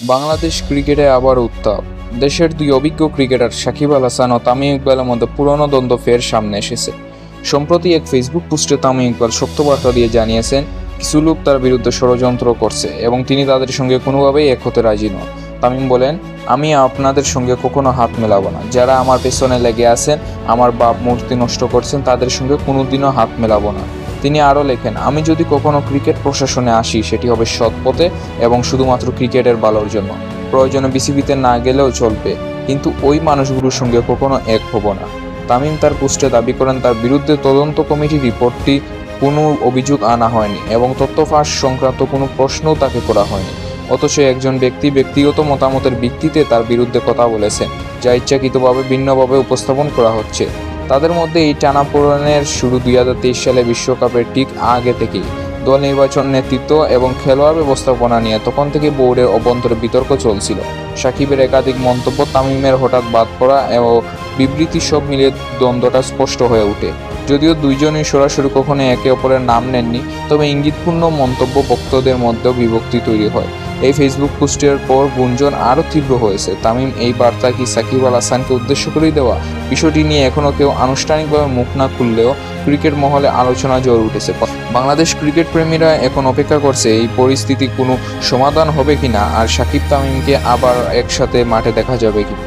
বাংলাদেশ ক্রিকেটে আবার উত্তাপ। দেশের দুই অভিজ্ঞ ক্রিকেটার সাকিব আল হাসান ও তামিম ইকবালের মধ্যে পুরনো দ্বন্দ্ব ফের সামনে এসেছে। সম্প্রতি এক ফেসবুক পোস্টে তামিম ইকবাল শক্ত বার্তা দিয়ে জানিয়েছেন, কিছু লোক তার বিরুদ্ধে ষড়যন্ত্র করছে এবং তিনি তাদের সঙ্গে কোনোভাবেই এক হতে রাজি নন। তামিম বলেন, আমি আপনাদের সঙ্গে কখনো হাত মেলাবো না। যারা আমার পেছনে লেগে আছেন, আমার বাপ মূর্তি নষ্ট করছেন, তাদের সঙ্গে কোনোদিনও হাত মেলাবো না। তিনি আরও লেখেন, আমি যদি কখনো ক্রিকেট প্রশাসনে আসি, সেটি হবে সৎ পথে এবং শুধুমাত্র ক্রিকেটের ভালোর জন্য। প্রয়োজনে বিসিবিতে না গেলেও চলবে, কিন্তু ওই মানুষগুলোর সঙ্গে কখনো এক হব না। তামিম তার পোস্টে দাবি করেন, তার বিরুদ্ধে তদন্ত কমিটির রিপোর্টটি কোনো অভিযোগ আনা হয়নি এবং তথ্য ফাঁস সংক্রান্ত কোনো প্রশ্নও তাকে করা হয়নি। অথচ একজন ব্যক্তি ব্যক্তিগত মতামতের ভিত্তিতে তার বিরুদ্ধে কথা বলেছেন, যা ইচ্ছাকৃতভাবে ভিন্নভাবে উপস্থাপন করা হচ্ছে। তাদের মধ্যে এই টানাপোড়েনের শুরু 2023 সালে বিশ্বকাপের ঠিক আগে থেকেই। দল নির্বাচন, নেতৃত্ব এবং খেলোয়াড় ব্যবস্থাপনা নিয়ে তখন থেকে বোর্ডের অভ্যন্তরে বিতর্ক চলছিল। সাকিবের একাধিক মন্তব্য, তামিমের হঠাৎ বাদ পড়া এবং বিবৃতি, সব মিলিয়ে দ্বন্দ্বটা স্পষ্ট হয়ে ওঠে। যদিও দুইজনই সরাসরি কখনো একে অপরের নাম নেননি, তবে ইঙ্গিতপূর্ণ মন্তব্য ভক্তদের মধ্যেও বিভক্তি তৈরি হয়। এই ফেসবুক পোস্টের পর গুঞ্জন আরও তীব্র হয়েছে। তামিম এই বার্তা কি সাকিব আল হাসানকে উদ্দেশ্য করেই দেওয়া? বিষয়টি নিয়ে এখনও কেউ আনুষ্ঠানিকভাবে মুখ না খুললেও ক্রিকেট মহলে আলোচনা জ্বর উঠেছে। বাংলাদেশ ক্রিকেট প্রেমীরা এখন অপেক্ষা করছে এই পরিস্থিতি কোনো সমাধান হবে কিনা, আর সাকিব তামিমকে আবার একসাথে মাঠে দেখা যাবে কিনা।